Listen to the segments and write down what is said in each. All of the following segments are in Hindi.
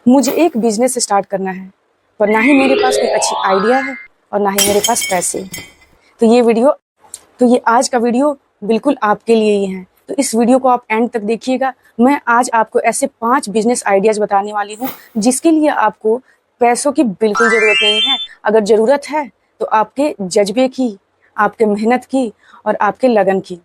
मुझे एक बिजनेस स्टार्ट करना है, पर ना ही मेरे पास कोई अच्छी आइडिया है और ना ही मेरे पास पैसे। तो ये आज का वीडियो बिल्कुल आपके लिए ही है। तो इस वीडियो को आप एंड तक देखिएगा। मैं आज आपको ऐसे 5 बिजनेस आइडियाज बताने वाली हूँ जिसके लिए आपको पैसों की बिल्कुल ज़रूरत नहीं है। अगर ज़रूरत है तो आपके जज्बे की, आपके मेहनत की और आपके लगन की।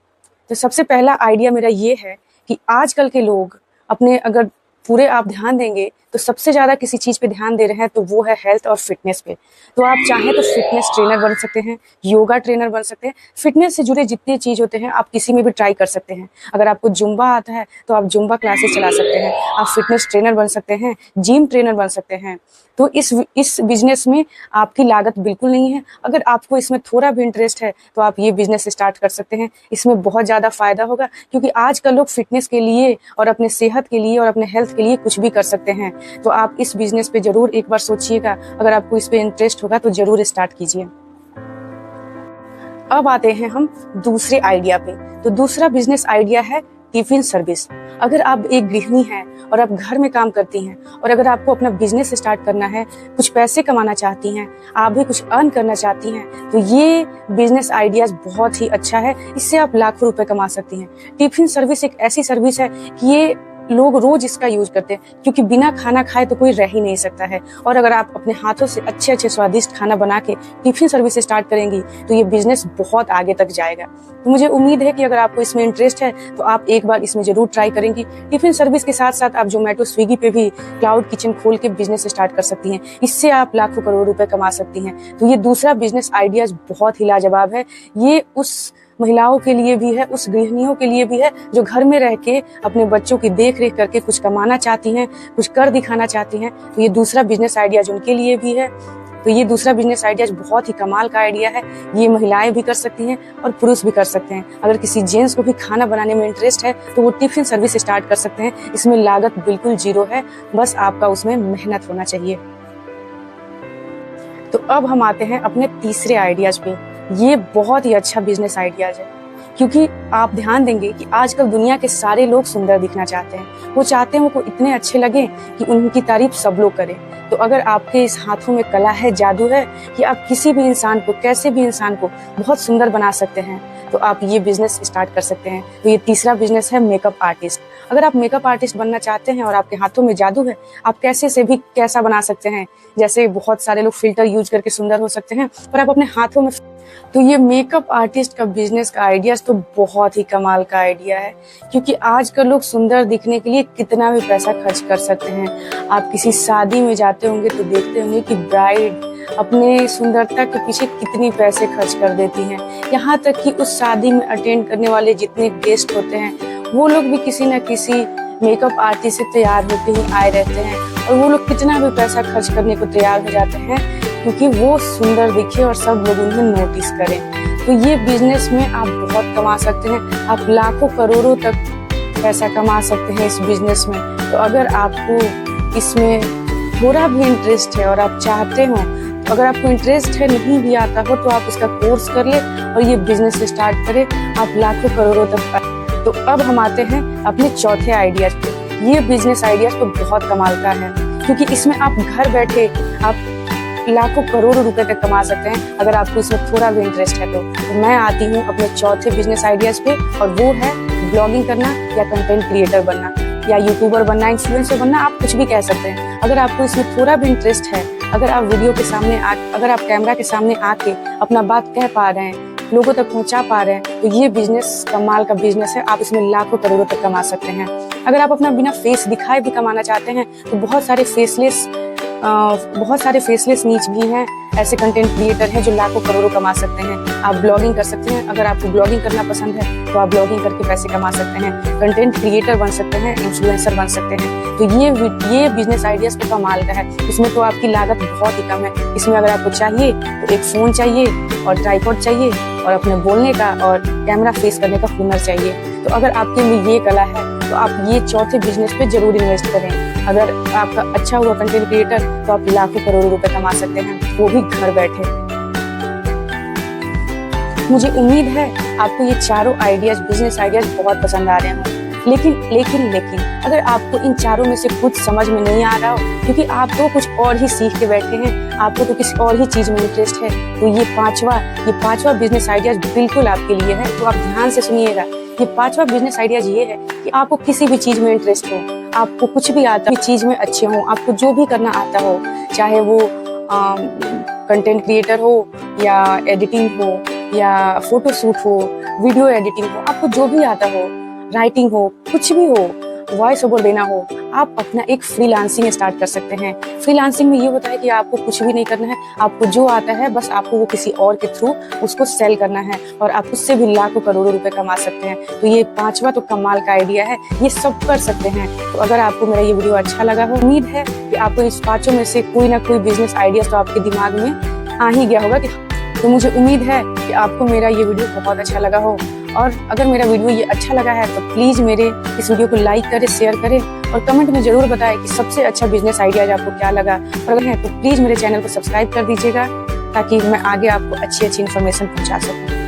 तो सबसे पहला आइडिया मेरा ये है कि आजकल के लोग अपने अगर पूरे आप ध्यान देंगे तो सबसे ज़्यादा किसी चीज़ पे ध्यान दे रहे हैं तो वो है हेल्थ और फिटनेस पे। तो आप चाहें तो फिटनेस ट्रेनर बन सकते हैं, योगा ट्रेनर बन सकते हैं। फिटनेस से जुड़े जितने चीज़ होते हैं आप किसी में भी ट्राई कर सकते हैं। अगर आपको जुम्बा आता है तो आप जुम्बा क्लासेस चला सकते हैं, आप फिटनेस ट्रेनर बन सकते हैं, जिम ट्रेनर बन सकते हैं। तो इस बिजनेस में आपकी लागत बिल्कुल नहीं है। अगर आपको इसमें थोड़ा भी इंटरेस्ट है तो आप ये बिजनेस स्टार्ट कर सकते हैं। इसमें बहुत ज़्यादा फायदा होगा क्योंकि आजकल लोग फिटनेस के लिए और अपने सेहत के लिए और अपने हेल्थ के लिए कुछ भी कर सकते हैं। तो आप इस बिजनेस पे जरूर एक बार सोचिएगा। अगर आपको इस पे इंटरेस्ट होगा तो जरूर स्टार्ट कीजिए। अब आते हैं हम दूसरे आइडिया पे। तो दूसरा बिजनेस आइडिया है टिफिन सर्विस। अगर आप एक गृहिणी हैं और आप घर में काम करती हैं और अगर आपको अपना बिजनेस स्टार्ट करना है, कुछ पैसे कमाना चाहती हैं, आप भी कुछ अर्न करना चाहती हैं, तो ये बिजनेस आइडियाज बहुत ही अच्छा है। इससे आप लाखों रुपए कमा सकती हैं। टिफिन सर्विस एक ऐसी सर्विस है कि ये लोग रोज इसका यूज करते हैं क्योंकि बिना खाना खाए तो कोई रह ही नहीं सकता है। और अगर आप अपने हाथों से अच्छे अच्छे स्वादिष्ट खाना बना के टिफिन सर्विस स्टार्ट करेंगी तो ये बिजनेस बहुत आगे तक जाएगा। तो मुझे उम्मीद है कि अगर आपको इसमें इंटरेस्ट है तो आप एक बार इसमें जरूर ट्राई करेंगी। टिफिन सर्विस के साथ साथ आप जोमेटो, स्विगी पे भी क्लाउड किचन खोल के बिजनेस स्टार्ट कर सकती हैं। इससे आप लाखों करोड़ रुपए कमा सकती हैं। तो ये दूसरा बिजनेस आइडियाज बहुत ही लाजवाब है। ये उस महिलाओं के लिए भी है, उस गृहिणियों के लिए भी है जो घर में रह के अपने बच्चों की देख रेख करके कुछ कमाना चाहती हैं, कुछ कर दिखाना चाहती हैं। तो ये दूसरा बिजनेस आइडियाज उनके लिए भी है। तो ये दूसरा बिजनेस आइडियाज बहुत ही कमाल का आइडिया है। ये महिलाएं भी कर सकती हैं और पुरुष भी कर सकते हैं। अगर किसी जेंट्स को भी खाना बनाने में इंटरेस्ट है तो वो टिफिन सर्विस स्टार्ट कर सकते हैं। इसमें लागत बिल्कुल जीरो है, बस आपका उसमें मेहनत होना चाहिए। तो अब हम आते हैं अपने तीसरे आइडियाज पे। ये बहुत ही अच्छा बिजनेस आइडियाज है क्योंकि आप ध्यान देंगे कि आजकल दुनिया के सारे लोग सुंदर दिखना चाहते हैं। वो चाहते हैं वो इतने अच्छे लगे कि उनकी तारीफ सब लोग करें। तो अगर आपके इस हाथों में कला है, जादू है कि आप किसी भी इंसान को, कैसे भी इंसान को बहुत सुंदर बना सकते हैं, तो आप ये बिजनेस स्टार्ट कर सकते हैं। तो ये तीसरा बिजनेस है मेकअप आर्टिस्ट। अगर आप मेकअप आर्टिस्ट बनना चाहते हैं और आपके हाथों में जादू है, आप कैसे से भी कैसा बना सकते हैं। जैसे बहुत सारे लोग फिल्टर यूज करके सुंदर हो सकते हैं, पर आप अपने हाथों में। तो ये मेकअप आर्टिस्ट का बिजनेस का आइडिया तो बहुत ही कमाल का आइडिया है क्योंकि आजकल लोग सुंदर दिखने के लिए कितना भी पैसा खर्च कर सकते हैं। आप किसी शादी में जाते होंगे तो देखते होंगे कि ब्राइड अपने सुंदरता के पीछे कितनी पैसे खर्च कर देती हैं। यहाँ तक कि उस शादी में अटेंड करने वाले जितने गेस्ट होते हैं वो लोग भी किसी न किसी मेकअप आर्टिस्ट से तैयार होते ही आए रहते हैं और वो लोग कितना भी पैसा खर्च करने को तैयार हो जाते हैं क्योंकि वो सुंदर दिखे और सब लोग उन्हें नोटिस करें। तो ये बिजनेस में आप बहुत कमा सकते हैं। आप लाखों करोड़ों तक पैसा कमा सकते हैं इस बिजनेस में। तो अगर आपको इसमें थोड़ा भी इंटरेस्ट है और आप चाहते हो, तो अगर आपको इंटरेस्ट है, नहीं भी आता हो, तो आप इसका कोर्स कर ले और ये बिजनेस स्टार्ट करें। आप लाखों करोड़ों तक। तो अब हम आते हैं अपने चौथे आइडियाज पे। ये बिजनेस आइडियाज तो बहुत कमाल का है क्योंकि इसमें आप घर बैठे आप लाखों करोड़ों रुपए तक कमा सकते हैं अगर आपको इसमें थोड़ा भी इंटरेस्ट है। तो मैं आती हूँ अपने चौथे बिजनेस आइडियाज पे और वो है ब्लॉगिंग करना या कंटेंट क्रिएटर बनना या यूट्यूबर बनना, इन्फ्लुएंसर बनना, आप कुछ भी कह सकते हैं। अगर आपको इसमें थोड़ा भी इंटरेस्ट है, अगर आप वीडियो के सामने अगर आप कैमरा के सामने आके अपना बात कह पा रहे हैं, लोगों तक पहुंचा पा रहे हैं, तो ये बिजनेस कमाल का बिजनेस है। आप इसमें लाखों करोड़ों तक कमा सकते हैं। अगर आप अपना बिना फेस दिखाए भी कमाना चाहते हैं तो बहुत सारे फेसलेस नीच भी हैं। ऐसे कंटेंट क्रिएटर हैं जो लाखों करोड़ों कमा सकते हैं। आप ब्लॉगिंग कर सकते हैं। अगर आपको ब्लॉगिंग करना पसंद है तो आप ब्लॉगिंग करके पैसे कमा सकते हैं। कंटेंट क्रिएटर बन सकते हैं, इन्फ्लुएंसर बन सकते हैं। तो ये बिजनेस आइडियाज तो कमाल का है। इसमें तो आपकी लागत बहुत ही कम है। इसमें अगर आपको चाहिए तो एक फोन चाहिए और ट्राइपॉड चाहिए और अपने बोलने का और कैमरा फेस करने का हुनर चाहिए। तो अगर आपके में ये कला है तो आप ये चौथे बिजनेस पे जरूर इन्वेस्ट करें। अगर आपका अच्छा हुआ कंटेंट क्रिएटर तो आप लाखों करोड़ों रुपए कमा सकते हैं, वो भी घर बैठे। मुझे उम्मीद है आपको ये चारों आइडियाज, बिजनेस आइडियाज बहुत पसंद आ रहे हों। लेकिन अगर आपको इन चारों में से कुछ समझ में नहीं आ रहा हो, क्योंकि आप तो कुछ और ही सीख के बैठे हैं, आपको तो किसी और ही चीज में इंटरेस्ट है, तो ये पांचवा बिजनेस आइडियाज बिल्कुल आपके लिए है। तो आप ध्यान से सुनिएगा। ये पांचवा बिजनेस आइडियाज ये है कि आपको किसी भी चीज में इंटरेस्ट हो, आपको कुछ भी आता है, चीज में अच्छे हो, आपको जो भी करना आता हो, चाहे वो कंटेंट क्रिएटर हो या एडिटिंग हो या फोटो शूट हो, वीडियो एडिटिंग हो, आपको जो भी आता हो, राइटिंग हो, कुछ भी हो, वॉइस ओवर देना हो, आप अपना एक फ्रीलांसिंग स्टार्ट कर सकते हैं। फ्रीलांसिंग में ये होता है कि आपको कुछ भी नहीं करना है, आपको जो आता है बस आपको वो किसी और के थ्रू उसको सेल करना है और आप उससे भी लाखों करोड़ों रुपए कमा सकते हैं। तो ये पांचवा तो कमाल का आइडिया है, ये सब कर सकते हैं। तो अगर आपको मेरा ये वीडियो अच्छा लगा हो, उम्मीद है कि आपको इस पांचों में से कोई ना कोई बिजनेस आइडिया तो आपके दिमाग में आ ही गया होगा। तो मुझे उम्मीद है कि आपको मेरा ये वीडियो बहुत अच्छा लगा हो, और अगर मेरा वीडियो ये अच्छा लगा है तो प्लीज मेरे इस वीडियो को लाइक करें, शेयर करें और कमेंट में जरूर बताएं कि सबसे अच्छा बिजनेस आइडिया आपको क्या लगा। और अगर है तो प्लीज मेरे चैनल को सब्सक्राइब कर दीजिएगा ताकि मैं आगे आपको अच्छी इन्फॉर्मेशन पहुंचा सकूं।